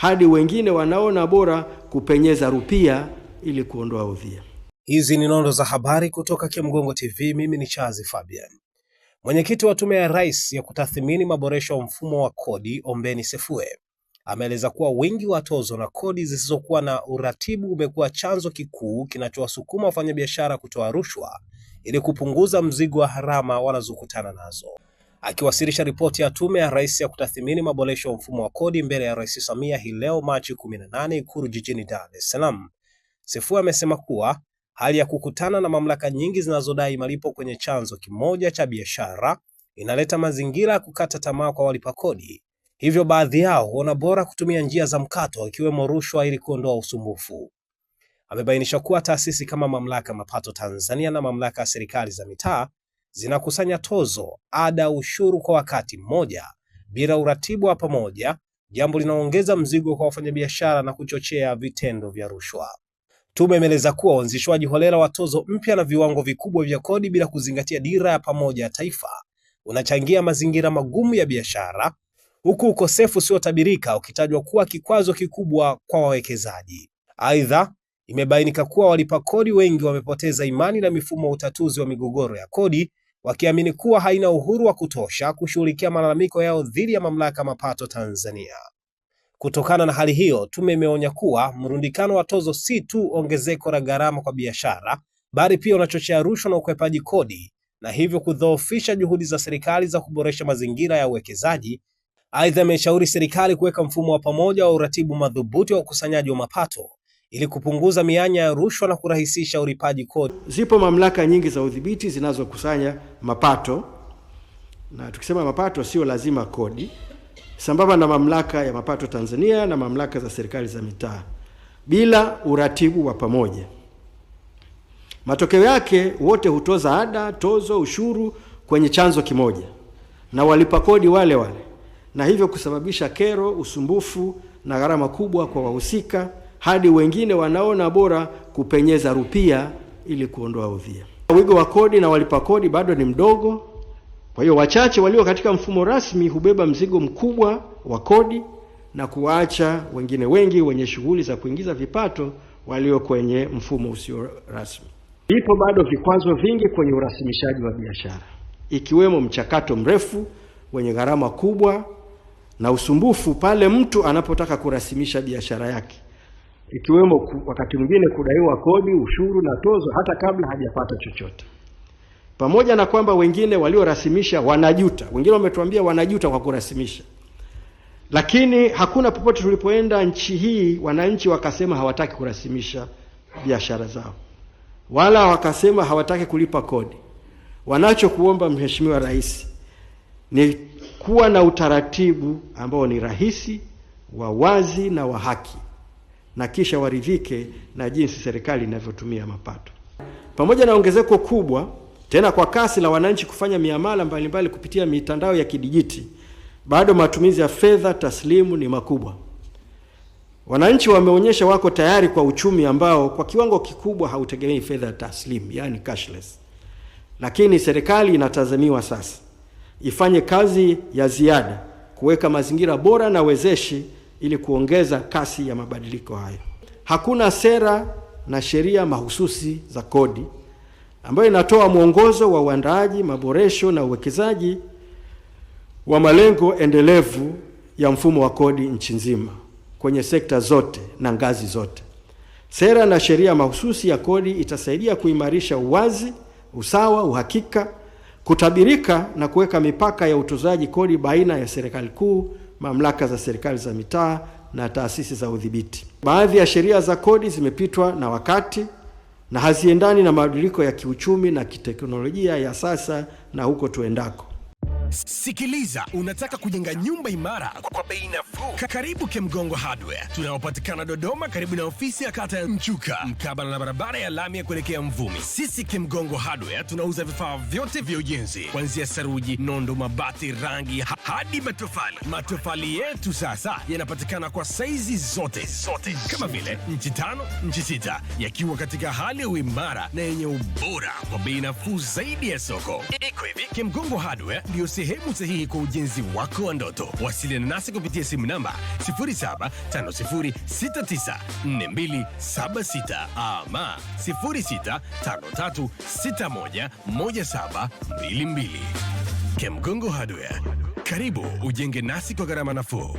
hadi wengine wanaona bora kupenyeza rupia ili kuondoa udhia. Hizi ni nondo za habari kutoka Kimgongo TV. Mimi ni Chazi Fabian. Mwenyekiti wa Tume ya Rais ya kutathmini maboresho ya mfumo wa kodi, Ombeni Sefue, ameeleza kuwa wingi wa tozo na kodi zisizokuwa na uratibu umekuwa chanzo kikuu kinachowasukuma wafanyabiashara kutoa rushwa ili kupunguza mzigo wa harama wanazokutana nazo. Akiwasilisha ripoti ya Tume ya Rais ya kutathmini maboresho ya mfumo wa kodi mbele ya Rais Samia hii leo Machi 18 Ikulu jijini Dar es Salaam, Sefue amesema kuwa hali ya kukutana na mamlaka nyingi zinazodai malipo kwenye chanzo kimoja cha biashara inaleta mazingira ya kukata tamaa kwa walipa kodi. Hivyo baadhi yao huona bora kutumia njia za mkato ikiwemo rushwa ili kuondoa usumbufu. Amebainisha kuwa taasisi kama Mamlaka ya Mapato Tanzania na Mamlaka ya Serikali za Mitaa zinakusanya tozo, ada, ushuru kwa wakati mmoja bila uratibu wa pamoja, jambo linaongeza mzigo kwa wafanyabiashara na kuchochea vitendo vya rushwa. Tume imeeleza kuwa uanzishwaji holela wa tozo mpya na viwango vikubwa vya kodi bila kuzingatia dira ya pamoja ya taifa unachangia mazingira magumu ya biashara, huku ukosefu usiotabirika ukitajwa kuwa kikwazo kikubwa kwa wawekezaji. Aidha, imebainika kuwa walipa kodi wengi wamepoteza imani na mifumo ya utatuzi wa migogoro ya kodi, wakiamini kuwa haina uhuru wa kutosha kushughulikia malalamiko yao dhidi ya Mamlaka ya Mapato Tanzania. Kutokana na hali hiyo, tume imeonya kuwa mrundikano wa tozo si tu ongezeko la gharama kwa biashara, bali pia unachochea rushwa na ukwepaji kodi, na hivyo kudhoofisha juhudi za serikali za kuboresha mazingira ya uwekezaji. Aidha, imeshauri serikali kuweka mfumo wa pamoja wa uratibu madhubuti wa ukusanyaji wa mapato ili kupunguza mianya ya rushwa na kurahisisha ulipaji kodi. Zipo mamlaka nyingi za udhibiti zinazokusanya mapato, na tukisema mapato sio lazima kodi, sambamba na Mamlaka ya Mapato Tanzania na mamlaka za serikali za mitaa, bila uratibu wa pamoja. Matokeo yake wote hutoza ada, tozo, ushuru kwenye chanzo kimoja na walipa kodi wale wale, na hivyo kusababisha kero, usumbufu na gharama kubwa kwa wahusika, hadi wengine wanaona bora kupenyeza rupia ili kuondoa udhia. Wigo wa kodi na walipa kodi bado ni mdogo. Kwa hiyo wachache walio katika mfumo rasmi hubeba mzigo mkubwa wa kodi na kuacha wengine wengi wenye shughuli za kuingiza vipato walio kwenye mfumo usio rasmi. Ipo bado vikwazo vingi kwenye urasimishaji wa biashara, ikiwemo mchakato mrefu wenye gharama kubwa na usumbufu pale mtu anapotaka kurasimisha biashara yake, ikiwemo wakati mwingine kudaiwa kodi, ushuru na tozo hata kabla hajapata chochote. Pamoja na kwamba wengine waliorasimisha wanajuta, wengine wametuambia wanajuta kwa kurasimisha, lakini hakuna popote tulipoenda nchi hii wananchi wakasema hawataki kurasimisha biashara zao, wala wakasema hawataki kulipa kodi. Wanachokuomba Mheshimiwa Rais ni kuwa na utaratibu ambao ni rahisi, wa wazi na wa haki, na kisha waridhike na jinsi serikali inavyotumia mapato. Pamoja na ongezeko kubwa tena kwa kasi la wananchi kufanya miamala mbalimbali kupitia mitandao ya kidijiti, bado matumizi ya fedha taslimu ni makubwa. Wananchi wameonyesha wako tayari kwa uchumi ambao kwa kiwango kikubwa hautegemei fedha taslimu, yani cashless. Lakini serikali inatazamiwa sasa ifanye kazi ya ziada kuweka mazingira bora na wezeshi ili kuongeza kasi ya mabadiliko hayo. Hakuna sera na sheria mahususi za kodi ambayo inatoa mwongozo wa uandaaji, maboresho na uwekezaji wa malengo endelevu ya mfumo wa kodi nchi nzima kwenye sekta zote na ngazi zote. Sera na sheria mahususi ya kodi itasaidia kuimarisha uwazi, usawa, uhakika, kutabirika na kuweka mipaka ya utozaji kodi baina ya serikali kuu, mamlaka za serikali za mitaa na taasisi za udhibiti. Baadhi ya sheria za kodi zimepitwa na wakati na haziendani na mabadiliko ya kiuchumi na kiteknolojia ya sasa na huko tuendako. Sikiliza, unataka kujenga nyumba imara kwa bei nafuu? Karibu Kimgongo Hardware. Tunapatikana Dodoma karibu na ofisi ya kata ya Mchuka, mkabala na barabara ya lami ya kuelekea Mvumi. Sisi Kimgongo Hardware tunauza vifaa vyote vya ujenzi, kuanzia saruji, nondo, mabati, rangi hadi matofali. Matofali yetu sasa yanapatikana kwa saizi zote kama vile inchi 5, inchi 6, yakiwa katika hali ya uimara na yenye ubora kwa bei nafuu zaidi ya soko. Iko hivi, Kimgongo Hardware ndio sehemu sahihi kwa ujenzi wako wa ndoto. Wasiliana nasi kupitia simu namba 0750694276 ama 0653611722. Kemgongo Hardware, karibu ujenge nasi kwa gharama nafuu.